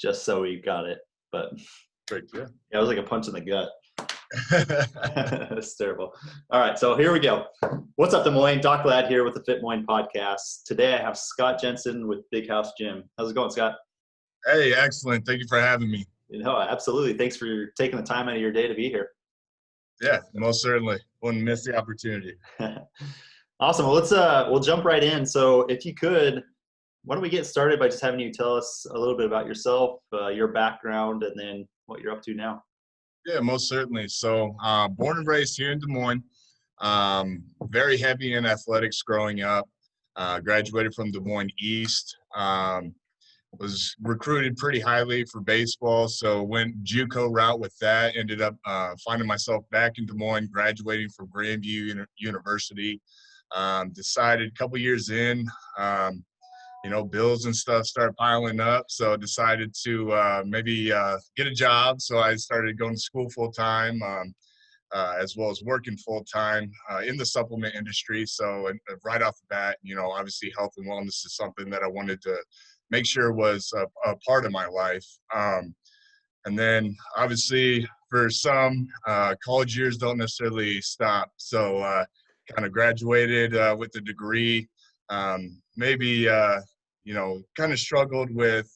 just so we got it. But Great, yeah. yeah, it was like a punch in the gut. That's terrible. All right, so here we go. What's up, Des Moines? Doc Ladd here with the Fit Moines podcast. Today I have Scott Jensen with Big House Gym. How's it going, Scott? Hey, excellent. Thank you for having me. Absolutely. Thanks for taking the time out of your day to be here. Yeah, most certainly. Wouldn't miss the opportunity. Awesome. Well, we'll jump right in. So if you could, why don't we get started by just having you tell us a little bit about yourself, your background, and then what you're up to now. Yeah, most certainly. So born and raised here in Des Moines, very heavy in athletics growing up, graduated from Des Moines East, was recruited pretty highly for baseball, so went JUCO route with that, ended up finding myself back in Des Moines, graduating from Grandview University, decided a couple years in, bills and stuff started piling up. So I decided to maybe get a job. So I started going to school full time, as well as working full time in the supplement industry. So right off the bat, obviously health and wellness is something that I wanted to make sure was a part of my life. And then obviously for some, college years don't necessarily stop. So kind of graduated with a degree. Kind of struggled with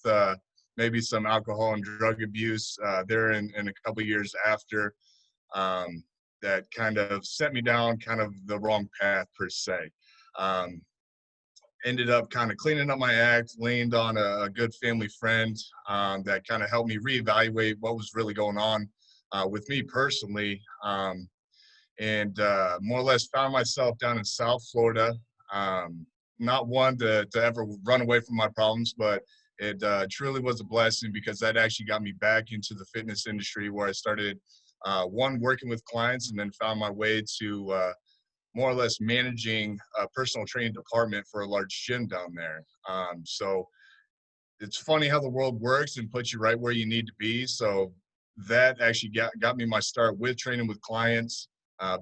maybe some alcohol and drug abuse there in a couple of years after, that kind of sent me down kind of the wrong path per se. Ended up kind of cleaning up my act, leaned on a good family friend that kind of helped me reevaluate what was really going on with me personally. And more or less found myself down in South Florida. Not one to ever run away from my problems, but it truly was a blessing because that actually got me back into the fitness industry where I started, working with clients and then found my way to more or less managing a personal training department for a large gym down there. So it's funny how the world works and puts you right where you need to be. So that actually got me my start with training with clients.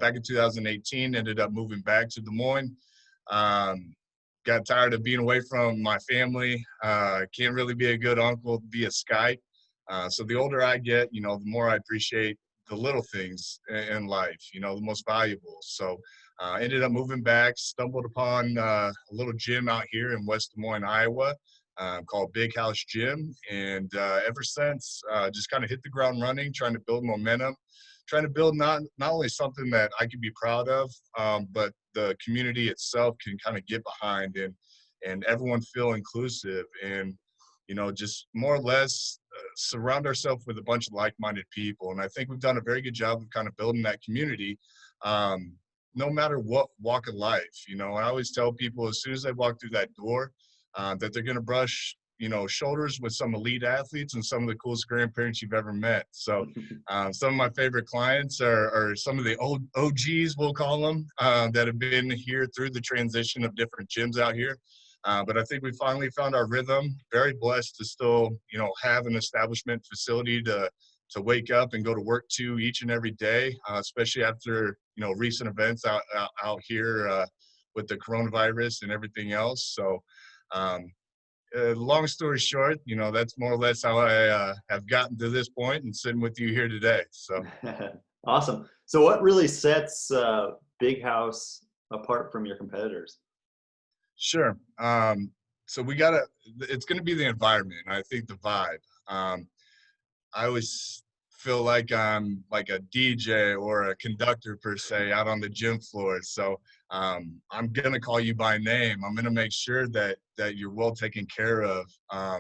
Back in 2018, ended up moving back to Des Moines. Got tired of being away from my family. Can't really be a good uncle via Skype. So the older I get, the more I appreciate the little things in life, the most valuable. So ended up moving back, stumbled upon a little gym out here in West Des Moines, Iowa, called Big House Gym. And ever since, just kind of hit the ground running, trying to build momentum, trying to build not only something that I can be proud of, but the community itself can kind of get behind and everyone feel inclusive and, just more or less surround ourselves with a bunch of like-minded people. And I think we've done a very good job of kind of building that community, no matter what walk of life. I always tell people as soon as they walk through that door, that they're going to brush shoulders with some elite athletes and some of the coolest grandparents you've ever met. So some of my favorite clients are some of the old OGs, we'll call them, that have been here through the transition of different gyms out here. But I think we finally found our rhythm. Very blessed to still, have an establishment facility to wake up and go to work to each and every day, especially after, recent events out here with the coronavirus and everything else. So long story short, that's more or less how I have gotten to this point and sitting with you here today. So Awesome. So what really sets Big House apart from your competitors? Sure. So it's going to be the environment. I think the vibe. I always feel like I'm like a DJ or a conductor per se out on the gym floor. So I'm going to call you by name. I'm going to make sure that you're well taken care of. I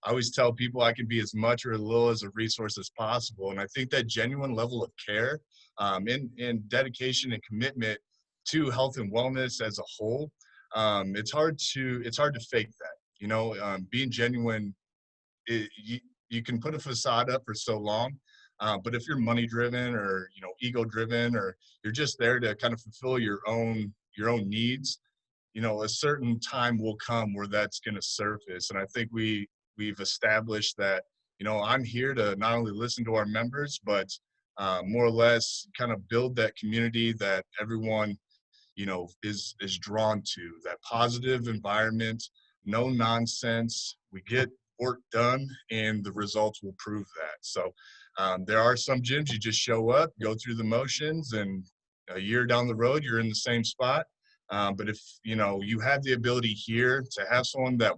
always tell people I can be as much or as little as a resource as possible. And I think that genuine level of care and dedication and commitment to health and wellness as a whole, it's hard to fake that. Being genuine, you can put a facade up for so long, but if you're money driven or ego driven, or you're just there to kind of fulfill your own needs, a certain time will come where that's going to surface. And I think we've established that I'm here to not only listen to our members, but more or less kind of build that community that everyone is drawn to, that positive environment, no nonsense. We get work done, and the results will prove that. So there are some gyms you just show up, go through the motions, and a year down the road, you're in the same spot. But if you have the ability here to have someone that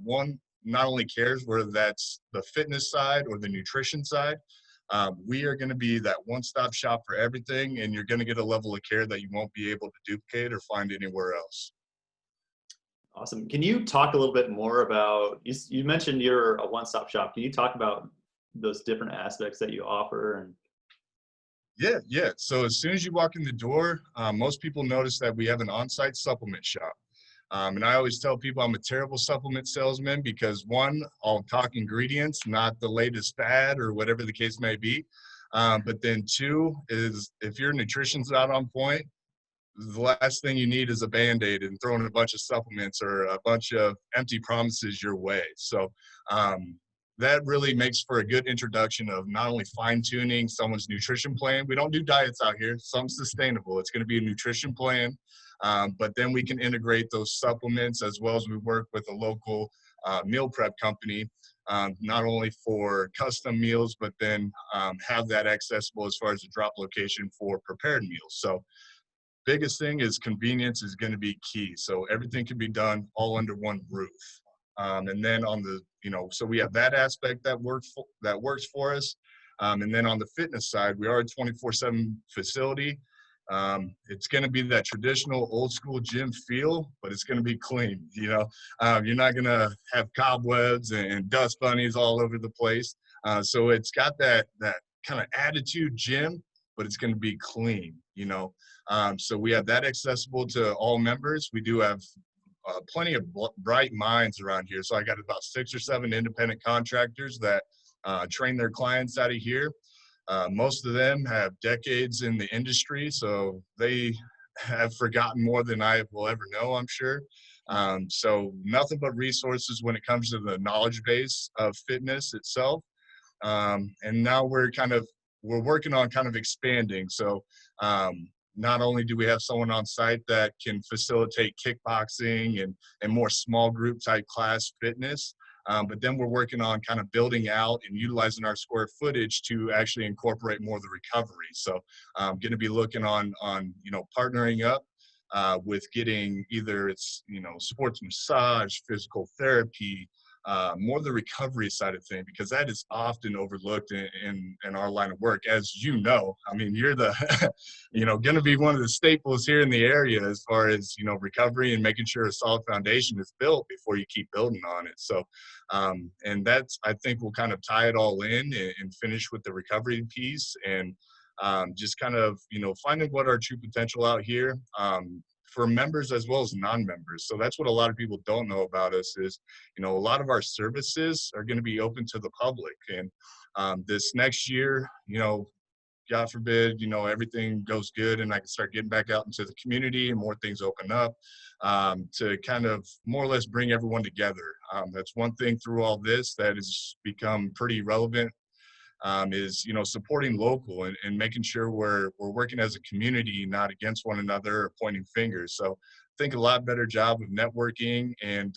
not only cares, whether that's the fitness side or the nutrition side, we are going to be that one-stop shop for everything, and you're going to get a level of care that you won't be able to duplicate or find anywhere else. Awesome. Can you talk a little bit more about, you mentioned you're a one-stop shop. Can you talk about those different aspects that you offer? And Yeah. So as soon as you walk in the door, most people notice that we have an on-site supplement shop. And I always tell people I'm a terrible supplement salesman because one, I'll talk ingredients, not the latest fad or whatever the case may be. But then two is if your nutrition's not on point, the last thing you need is a Band-Aid and throwing a bunch of supplements or a bunch of empty promises your way. So that really makes for a good introduction of not only fine-tuning someone's nutrition plan. We don't do diets out here. Something sustainable. It's going to be a nutrition plan. But then we can integrate those supplements as well as we work with a local meal prep company, not only for custom meals, but then have that accessible as far as a drop location for prepared meals. So biggest thing is convenience is going to be key. So everything can be done all under one roof. And then on the, so we have that aspect that works for us. And then on the fitness side, we are a 24/7 facility. It's going to be that traditional old school gym feel, but it's going to be clean. You're not going to have cobwebs and dust bunnies all over the place. So it's got that kind of attitude gym, but it's going to be clean. So we have that accessible to all members. We do have plenty of bright minds around here. So I got about 6 or 7 independent contractors that train their clients out of here. Most of them have decades in the industry, so they have forgotten more than I will ever know, I'm sure. So nothing but resources when it comes to the knowledge base of fitness itself. And now we're working on kind of expanding. So not only do we have someone on site that can facilitate kickboxing and more small group type class fitness, but then we're working on kind of building out and utilizing our square footage to actually incorporate more of the recovery. So I'm going to be looking on partnering up with getting either it's, sports massage, physical therapy, more the recovery side of things, because that is often overlooked in our line of work. As I mean, you're the, going to be one of the staples here in the area as far as, recovery and making sure a solid foundation is built before you keep building on it. So, and that's, I think we'll kind of tie it all in and finish with the recovery piece and just kind of, finding what our true potential out here. For members as well as non-members. So that's what a lot of people don't know about us is, a lot of our services are going to be open to the public. And this next year, God forbid, everything goes good and I can start getting back out into the community and more things open up to kind of more or less bring everyone together. That's one thing through all this that has become pretty relevant. Is supporting local and making sure we're working as a community, not against one another or pointing fingers. So I think a lot better job of networking and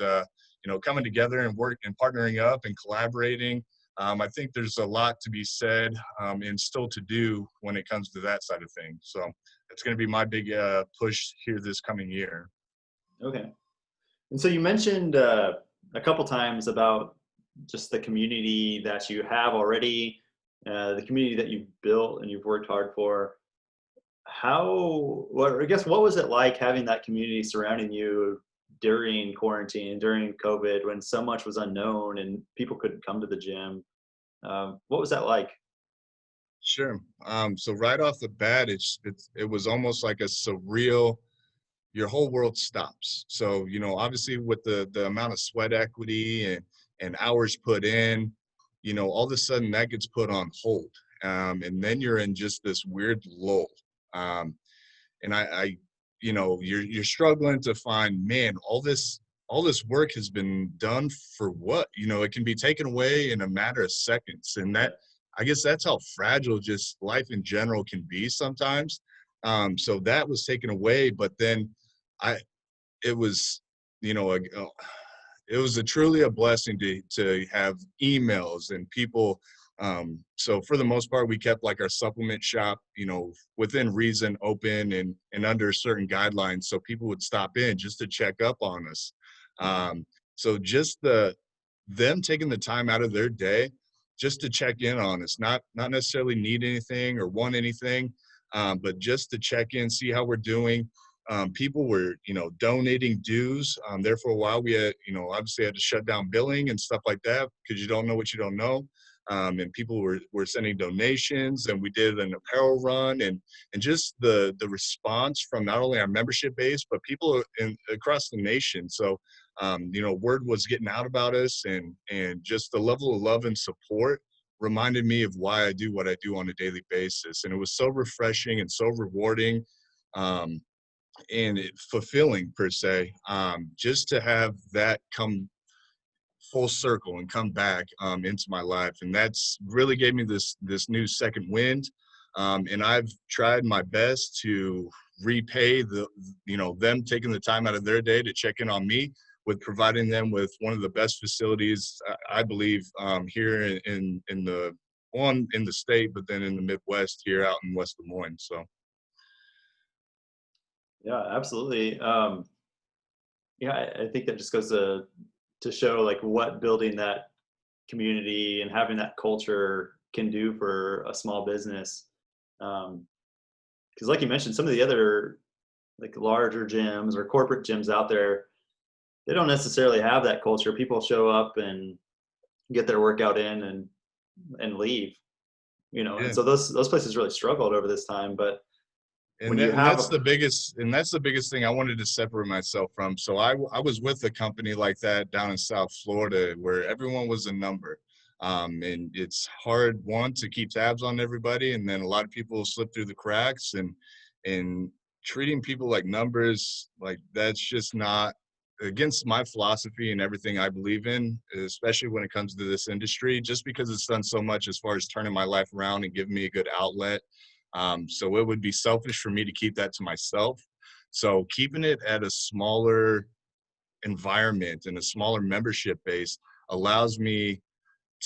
coming together and partnering up and collaborating. I think there's a lot to be said and still to do when it comes to that side of things. So it's going to be my big push here this coming year. okay. And so you mentioned a couple times about just the community that you have already, the community that you've built and you've worked hard for. What was it like having that community surrounding you during quarantine, during COVID, when so much was unknown and people couldn't come to the gym? What was that like? Sure. So right off the bat, it was almost like a surreal. Your whole world stops. So obviously with the amount of sweat equity and hours put in, all of a sudden that gets put on hold. And then you're in just this weird lull. And you're struggling to find, man, all this work has been done for what? It can be taken away in a matter of seconds. And I guess that's how fragile just life in general can be sometimes. So that was taken away, but then it was, it was truly a blessing to have emails and people. So for the most part, we kept like our supplement shop, within reason, open and under certain guidelines, so people would stop in just to check up on us. So just them taking the time out of their day just to check in on us, not necessarily need anything or want anything, but just to check in, see how we're doing. People were, donating dues. There for a while, we had, obviously had to shut down billing and stuff like that because you don't know what you don't know. And people were sending donations, and we did an apparel run, and just the response from not only our membership base but people across the nation. So, word was getting out about us, and just the level of love and support reminded me of why I do what I do on a daily basis. And it was so refreshing and so rewarding. And fulfilling per se, just to have that come full circle and come back into my life. And that's really gave me this new second wind. And I've tried my best to repay them taking the time out of their day to check in on me with providing them with one of the best facilities, I believe, here in the state, but then in the Midwest here out in West Des Moines. So Yeah, absolutely. Yeah, I think that just goes to show like what building that community and having that culture can do for a small business. Because like you mentioned, some of the other like larger gyms or corporate gyms out there, they don't necessarily have that culture. People show up and get their workout in and leave, yeah. and so those places really struggled over this time. But when And you that, and have that's a the biggest thing I wanted to separate myself from. So I was with a company like that down in South Florida where everyone was a number. And it's hard, one, to keep tabs on everybody, and then a lot of people slip through the cracks, and treating people like numbers, like that's just not against my philosophy and everything I believe in, especially when it comes to this industry, just because it's done so much as far as turning my life around and giving me a good outlet. So it would be selfish for me to keep that to myself. So keeping it at a smaller environment and a smaller membership base allows me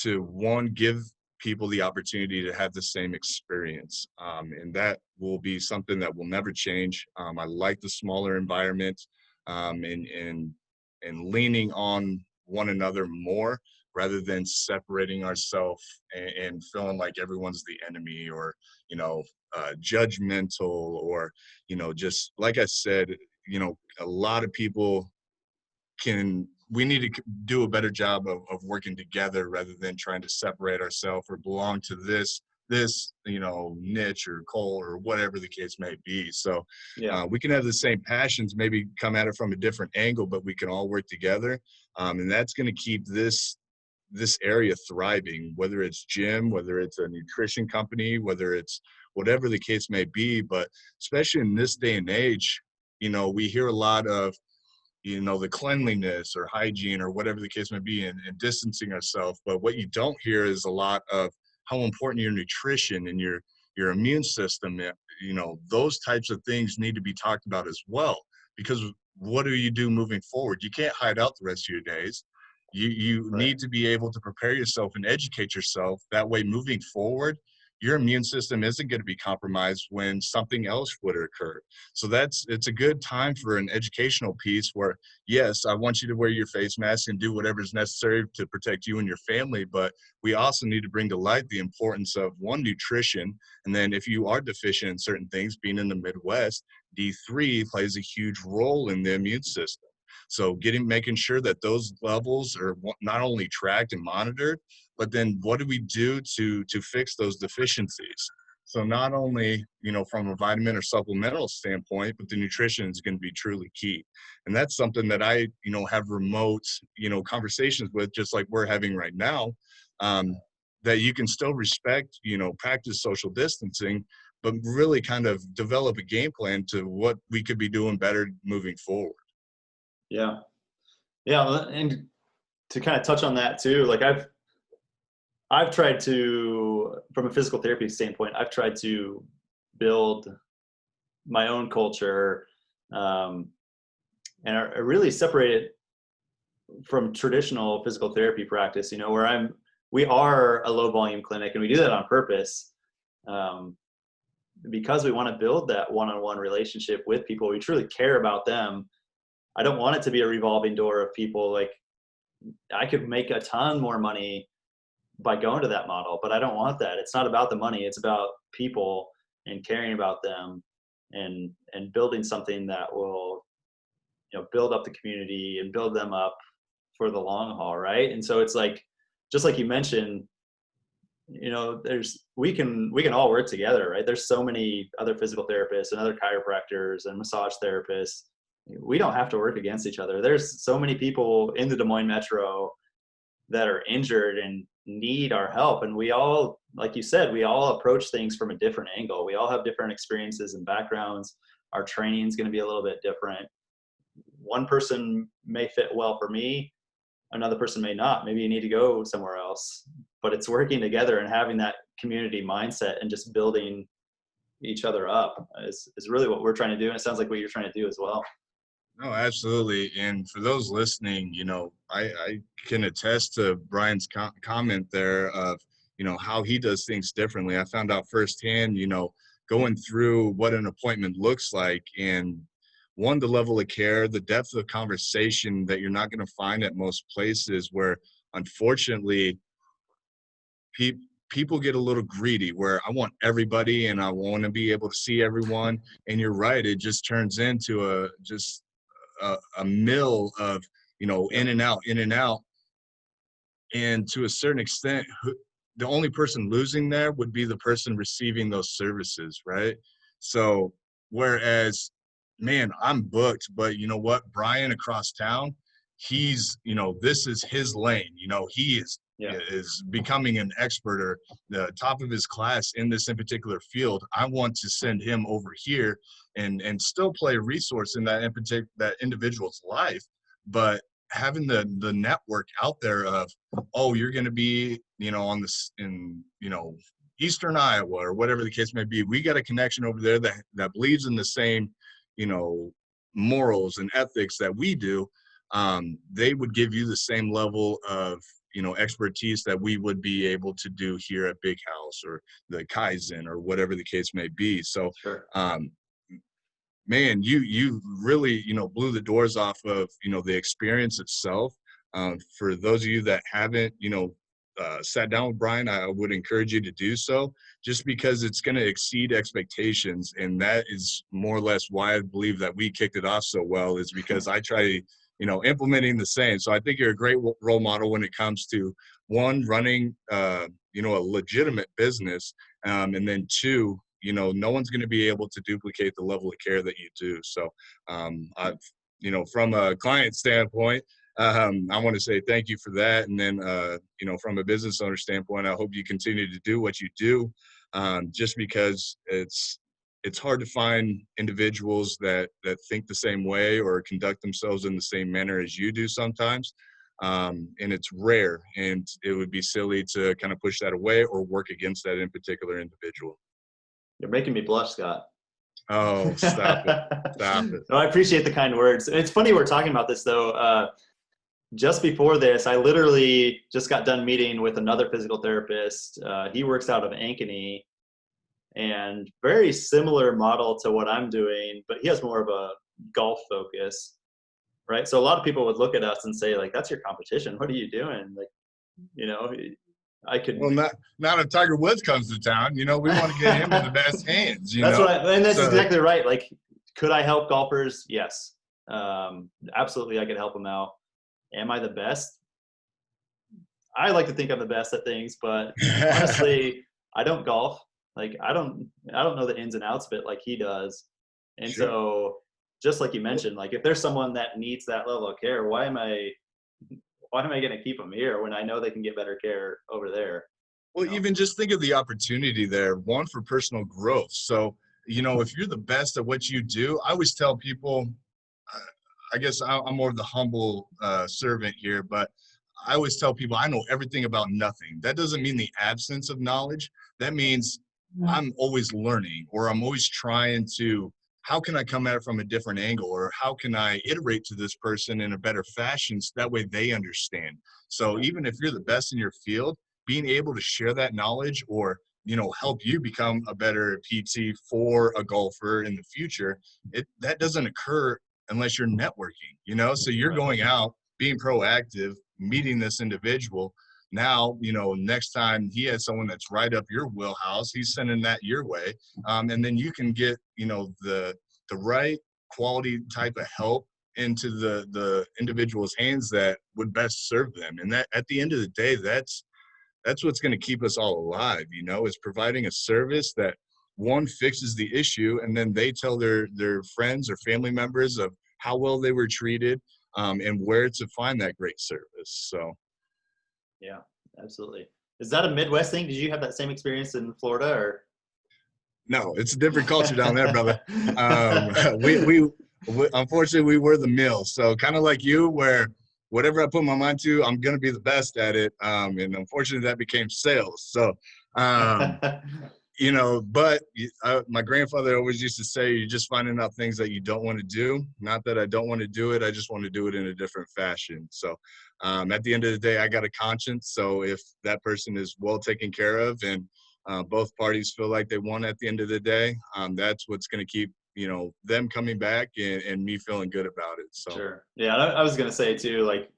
to, one, give people the opportunity to have the same experience. And that will be something that will never change. I like the smaller environment, and leaning on one another more rather than separating ourselves and feeling like everyone's the enemy, or judgmental, or just like I said, a lot of people we need to do a better job of working together rather than trying to separate ourselves or belong to this niche or cult or whatever the case may be. So yeah, we can have the same passions, maybe come at it from a different angle, but we can all work together. And that's going to keep this area thriving, whether it's gym, whether it's a nutrition company, whether it's whatever the case may be. But especially in this day and age, we hear a lot of the cleanliness or hygiene or whatever the case may be, and distancing ourselves. But what you don't hear is a lot of how important your nutrition and your immune system, those types of things need to be talked about as well. Because what do you do moving forward? You can't hide out the rest of your days. You right. need to be able to prepare yourself and educate yourself. That way, moving forward, your immune system isn't going to be compromised when something else would occur. So it's a good time for an educational piece where, yes, I want you to wear your face mask and do whatever is necessary to protect you and your family, but we also need to bring to light the importance of, one, nutrition, and then if you are deficient in certain things, being in the Midwest, D3 plays a huge role in the immune system. So making sure that those levels are not only tracked and monitored, but then what do we do to fix those deficiencies? So not only, from a vitamin or supplemental standpoint, but the nutrition is going to be truly key. And that's something that I, have remote, conversations with, just like we're having right now, that you can still respect, practice social distancing, but really kind of develop a game plan to what we could be doing better moving forward. Yeah, yeah, and to kind of touch on that too, like I've tried to, from a physical therapy standpoint, I've tried to build my own culture, um, and I really separate it from traditional physical therapy practice, you know, where we are a low volume clinic, and we do that on purpose. Because we want to build that one-on-one relationship with people. We truly care about them. I don't want it to be a revolving door of people. Like, I could make a ton more money by going to that model, but I don't want that. It's not about the money. It's about people and caring about them, and building something that will, you know, build up the community and build them up for the long haul. Right. And so it's like, just like you mentioned, you know, we can all work together, right? There's so many other physical therapists and other chiropractors and massage therapists. We don't have to work against each other. There's so many people in the Des Moines metro that are injured and need our help. And we all, like you said, we all approach things from a different angle. We all have different experiences and backgrounds. Our training is going to be a little bit different. One person may fit well for me, another person may not. Maybe you need to go somewhere else. But it's working together and having that community mindset and just building each other up is really what we're trying to do. And it sounds like what you're trying to do as well. No, absolutely. And for those listening, you know, I can attest to Brian's comment there of, you know, how he does things differently. I found out firsthand, you know, going through what an appointment looks like, and one, the level of care, the depth of conversation that you're not going to find at most places, where unfortunately people get a little greedy, where I want everybody and I want to be able to see everyone. And you're right, it just turns into a mill of, you know, in and out, in and out. And to a certain extent, the only person losing there would be the person receiving those services, right? So whereas, man, I'm booked, but you know what, Brian across town, he's, you know, this is his lane. You know, he is becoming an expert or the top of his class in this in particular field. I want to send him over here and still play a resource in that that individual's life, but having the network out there of, oh, you're going to be, you know, on this in, you know, Eastern Iowa or whatever the case may be. We got a connection over there that believes in the same, you know, morals and ethics that we do. They would give you the same level of, you know, expertise that we would be able to do here at Big House or the Kaizen or whatever the case may be. So, Sure. Man, you really, you know, blew the doors off of, you know, the experience itself. For those of you that haven't, you know, sat down with Brian, I would encourage you to do so, just because it's going to exceed expectations. And that is more or less why I believe that we kicked it off so well, is because I try, you know, implementing the same. So I think you're a great role model when it comes to, one, running, you know, a legitimate business. And then two, you know, no one's going to be able to duplicate the level of care that you do. So, you know, from a client standpoint, I want to say thank you for that. And then, you know, from a business owner standpoint, I hope you continue to do what you do, just because it's hard to find individuals that think the same way or conduct themselves in the same manner as you do sometimes. And it's rare, and it would be silly to kind of push that away or work against that in particular individual. You're making me blush, Scott. Oh, stop it. Stop it. No, I appreciate the kind words. It's funny we're talking about this, though. Just before this, I literally just got done meeting with another physical therapist. He works out of Ankeny, and very similar model to what I'm doing, but he has more of a golf focus, right? So a lot of people would look at us and say, like, that's your competition. What are you doing? Like, you know, I could. Well, not if Tiger Woods comes to town. You know, we want to get him in the best hands. You that's know? and that's exactly right. Like, could I help golfers? Yes, absolutely. I could help them out. Am I the best? I like to think I'm the best at things, but honestly, I don't golf. Like, I don't know the ins and outs of it like he does. And Sure. so, just like you mentioned, like, if there's someone that needs that level of care, why am I going to keep them here when I know they can get better care over there? Well, You know? even just think of the opportunity there, one, for personal growth. So, you know, if you're the best at what you do, I always tell people, I guess I'm more of the humble servant here, but I always tell people I know everything about nothing. That doesn't mean the absence of knowledge. That means I'm always learning, or I'm always trying to how can I come at it from a different angle, or how can I iterate to this person in a better fashion so that way they understand. So even if you're the best in your field, being able to share that knowledge, or help you become a better PT for a golfer in the future, that doesn't occur unless you're networking, so you're Right. going out, being proactive, meeting this individual. Now, next time he has someone that's right up your wheelhouse, he's sending that your way. And then you can get, the right quality type of help into the individual's hands that would best serve them. And that, at the end of the day, that's what's going to keep us all alive, is providing a service that, one, fixes the issue, and then they tell their friends or family members of how well they were treated, and where to find that great service. So Yeah, absolutely. Is that a Midwest thing? Did you have that same experience in Florida, or? no, it's a different culture down there, brother. Um, we unfortunately, we were the mill. So kind of like you, where whatever I put my mind to, I'm going to be the best at it. And unfortunately, that became sales. So, but my grandfather always used to say, you're just finding out things that you don't want to do. Not that I don't want to do it. I just want to do it in a different fashion. So at the end of the day, I got a conscience. So if that person is well taken care of, and both parties feel like they won at the end of the day, that's what's going to keep, them coming back, and me feeling good about it. So Sure. Yeah, I was gonna say too, like,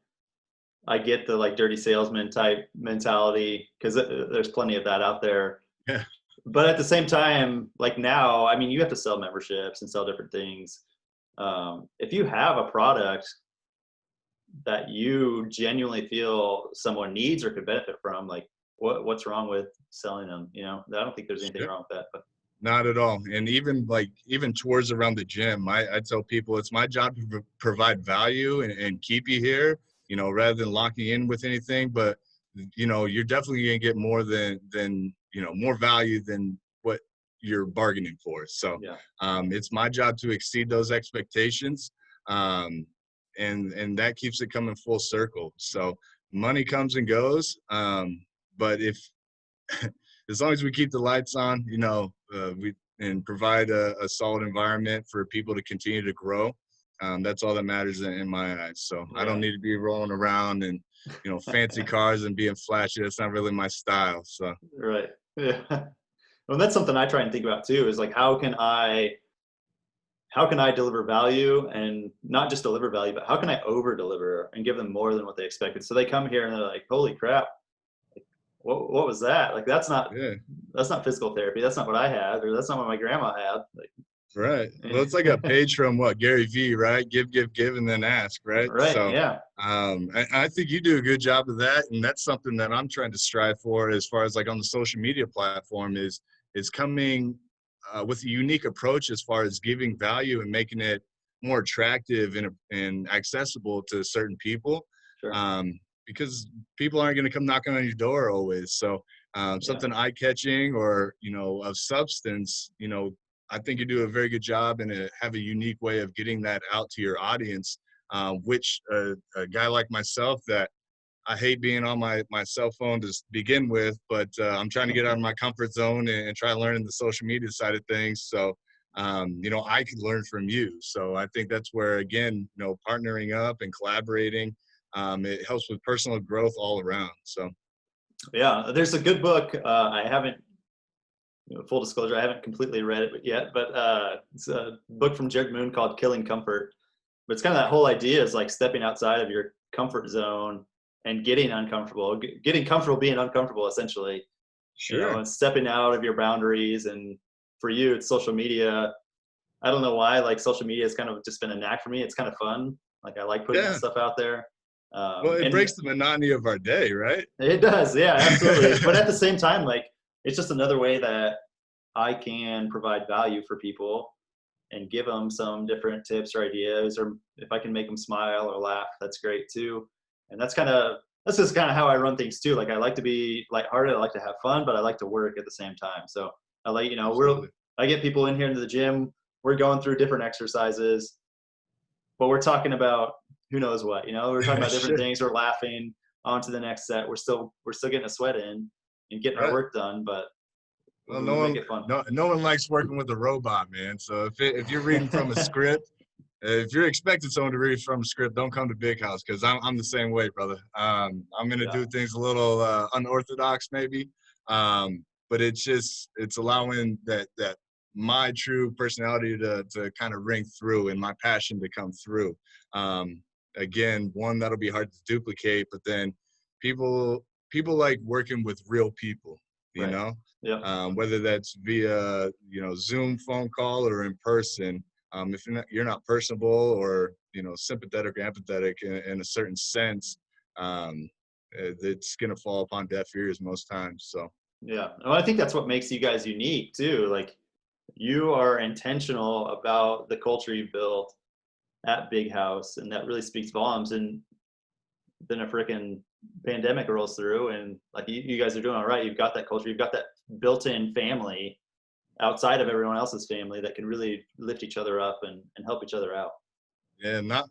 I get the like dirty salesman type mentality, because there's plenty of that out there. yeah, But at the same time, like now, I mean, you have to sell memberships and sell different things. If you have a product that you genuinely feel someone needs or could benefit from, like, what's wrong with selling them? I don't think there's anything sure. wrong with that. But Not at all. And even tours around the gym, I tell people it's my job to provide value, and keep you here, rather than locking in with anything. But, you're definitely going to get more than more value than what you're bargaining for. So yeah, it's my job to exceed those expectations. And that keeps it coming full circle. So money comes and goes. But if as long as we keep the lights on, we and provide a solid environment for people to continue to grow, that's all that matters in my eyes. So I yeah. don't need to be rolling around and fancy cars and being flashy. That's not really my style. So Right. Yeah. Well, that's something I try and think about too, is like, how can I deliver value, and not just deliver value, but how can I over deliver and give them more than what they expected? So they come here and they're like, holy crap, what was that? Like, yeah. that's not physical therapy. That's not what I had, or that's not what my grandma had. Like, Right. Well, it's like a page from Gary Vee, right? Give, and then ask, right? right. So, Yeah. I think you do a good job of that, and that's something that I'm trying to strive for, as far as like on the social media platform, is coming with a unique approach as far as giving value and making it more attractive and accessible to certain people, Sure. um, because people aren't going to come knocking on your door always. So, Yeah. something eye-catching, or of substance, I think you do a very good job, and have a unique way of getting that out to your audience, which a guy like myself, that I hate being on my cell phone to begin with, but I'm trying to get out of my comfort zone, and try learning the social media side of things. So, I could learn from you. So I think that's where, again, partnering up and collaborating, it helps with personal growth all around. So, Yeah. There's a good book. I haven't, full disclosure, I haven't completely read it yet, but it's a book from Jared Moon called Killing Comfort. But it's kind of that whole idea is like stepping outside of your comfort zone and getting uncomfortable, getting comfortable being uncomfortable, essentially, sure. and stepping out of your boundaries. And for you, it's social media. I don't know why, like, social media has kind of just been a knack for me. It's kind of fun. Like, I like putting that Yeah. stuff out there. Well, it And breaks the monotony of our day, right? it does. Yeah, absolutely. But at the same time, like, it's just another way that I can provide value for people and give them some different tips or ideas, or if I can make them smile or laugh, that's great too. And that's just kind of how I run things too. Like, I like to be lighthearted, I like to have fun, but I like to work at the same time. So I like, Absolutely. I get people in here into the gym, we're going through different exercises, but we're talking about who knows what, we're talking about different Sure. things, we're laughing, on to the next set. We're still getting a sweat in and getting our Right. work done, but Well, We make it fun. no one likes working with a robot, man. So if you're reading from a script, if you're expecting someone to read from a script, don't come to Big House, because I'm the same way, brother. I'm gonna do things a little unorthodox, maybe, but it's allowing that my true personality to kind of ring through and my passion to come through. Again, one that'll be hard to duplicate, but then people like working with real people, you Right. know, Yeah. whether that's via Zoom phone call or in person. If you're not personable or sympathetic or empathetic in a certain sense, it's gonna fall upon deaf ears most times. So Yeah. Well, I think that's what makes you guys unique too. Like, you are intentional about the culture you built at Big House, and that really speaks volumes. And then a freaking pandemic rolls through, and like you guys are doing all right. You've got that culture. You've got that built-in family outside of everyone else's family that can really lift each other up and help each other out. yeah, not.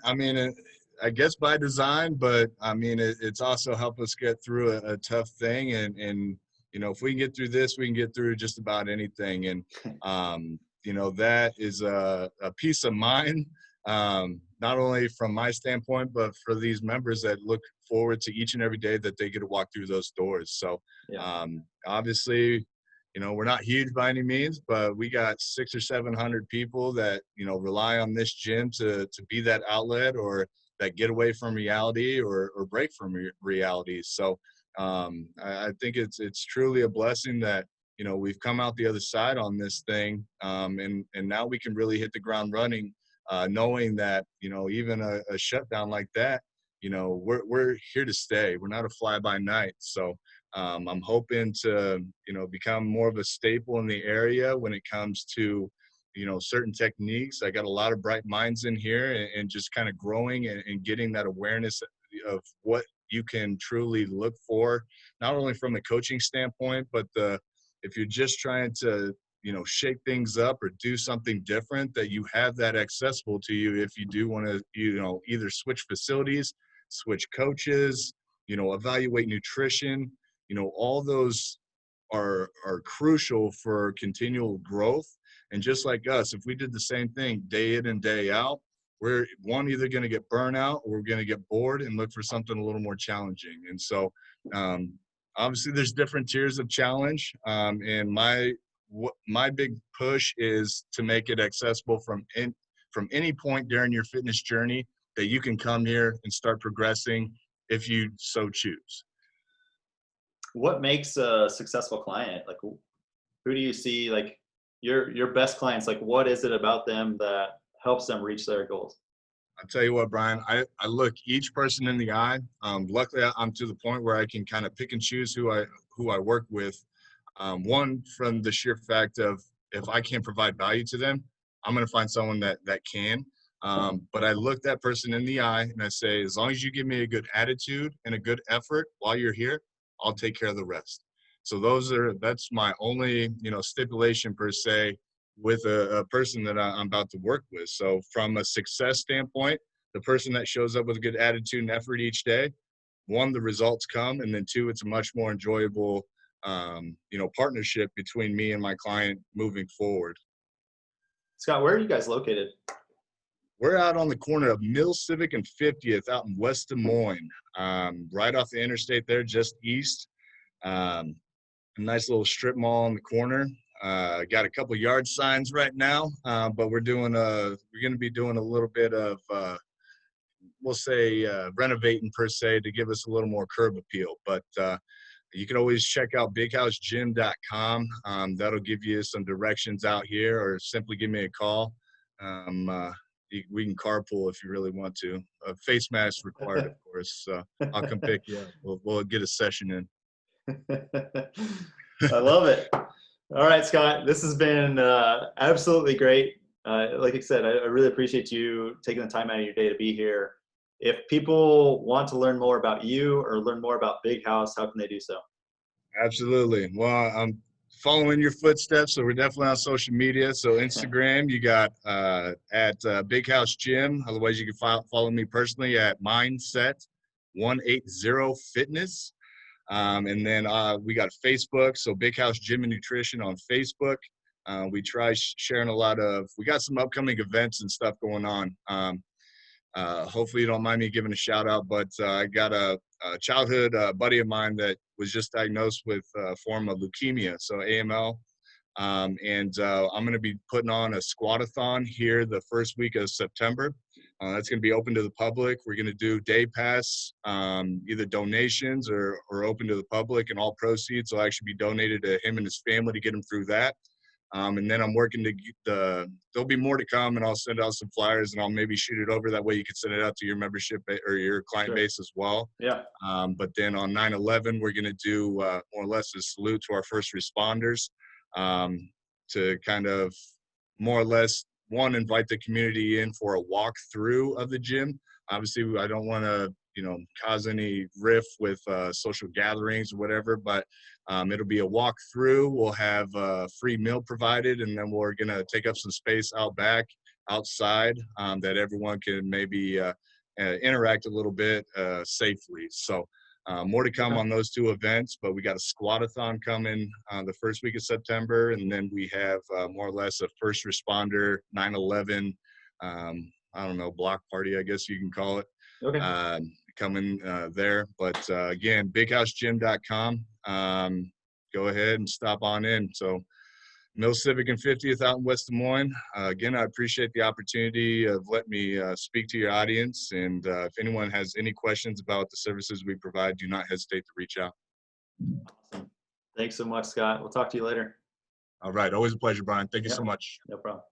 I mean, I guess by design, but I mean it's also helped us get through a tough thing, and if we can get through this, we can get through just about anything, and that is a peace of mind, not only from my standpoint, but for these members that look forward to each and every day that they get to walk through those doors. So Yeah. obviously, we're not huge by any means, but we got 600 or 700 people that rely on this gym to be that outlet, or that get away from reality, or break from reality. So I think it's truly a blessing that we've come out the other side on this thing, and now we can really hit the ground running, knowing that even a shutdown like that, we're here to stay. We're not a fly by night. So I'm hoping to become more of a staple in the area when it comes to certain techniques. I got a lot of bright minds in here, and just kind of growing and getting that awareness of what you can truly look for, not only from a coaching standpoint, but if you're just trying to shake things up or do something different, that you have that accessible to you if you do want to either switch facilities, switch coaches, evaluate nutrition. All those are crucial for continual growth. And just like us, if we did the same thing day in and day out, we're either going to get burnout, or we're going to get bored and look for something a little more challenging. And so obviously there's different tiers of challenge, and my big push is to make it accessible from any point during your fitness journey, that you can come here and start progressing if you so choose. What makes a successful client? Like, who do you see, like your best clients? Like, what is it about them that helps them reach their goals? I'll tell you what, Brian, I look each person in the eye. Luckily, I'm to the point where I can kind of pick and choose who I work with. One, from the sheer fact of, if I can't provide value to them, I'm going to find someone that can. But I look that person in the eye and I say, as long as you give me a good attitude and a good effort while you're here, I'll take care of the rest. So that's my only, stipulation per se with a person that I'm about to work with. So from a success standpoint, the person that shows up with a good attitude and effort each day, one, the results come, and then two, it's a much more enjoyable, partnership between me and my client moving forward. Scott, where are you guys located? We're out on the corner of Mill Civic and 50th out in West Des Moines, right off the interstate there, just east. A nice little strip mall on the corner. Got a couple yard signs right now, but we're going to be doing a little bit of, we'll say, renovating per se, to give us a little more curb appeal. But you can always check out bighousegym.com. That'll give you some directions out here, or simply give me a call. We can carpool if you really want to. Face mask required, of course. I'll come pick you up. We'll get a session in. I love it. All right, Scott, this has been absolutely great. Like I said, I really appreciate you taking the time out of your day to be here. If people want to learn more about you or learn more about Big House, how can they do so? Absolutely. Well, I'm following your footsteps, so we're definitely on social media. So Instagram, you got at Big House Gym. Otherwise, you can follow me personally at Mindset180 Fitness. And then we got Facebook, so Big House Gym and Nutrition on Facebook. We try sharing we got some upcoming events and stuff going on. Hopefully you don't mind me giving a shout out, but I got a childhood buddy of mine that was just diagnosed with a form of leukemia, so AML. And I'm going to be putting on a squat-a-thon here the first week of September. That's going to be open to the public. We're going to do day pass, either donations or open to the public, and all proceeds will actually be donated to him and his family to get him through that. And then I'm working to get there'll be more to come, and I'll send out some flyers, and I'll maybe shoot it over. That way you can send it out to your membership or your client base as well. Yeah. But then on 9/11, we're going to do more or less a salute to our first responders, to kind of more or less, invite the community in for a walkthrough of the gym. Obviously, I don't want to, cause any rift with social gatherings or whatever, but it'll be a walkthrough. We'll have a free meal provided, and then we're going to take up some space outside, that everyone can maybe interact a little bit safely. So more to come on those two events, but we got a squat-a-thon coming the first week of September, and then we have more or less a first responder 9/11, I don't know, block party, I guess you can call it, coming there. But again, bighousegym.com. Go ahead and stop on in. So Mill Civic and 50th out in West Des Moines. Again, I appreciate the opportunity of letting me speak to your audience. And if anyone has any questions about the services we provide, do not hesitate to reach out. Awesome. Thanks so much, Scott. We'll talk to you later. All right. Always a pleasure, Brian. Thank you so much. No problem.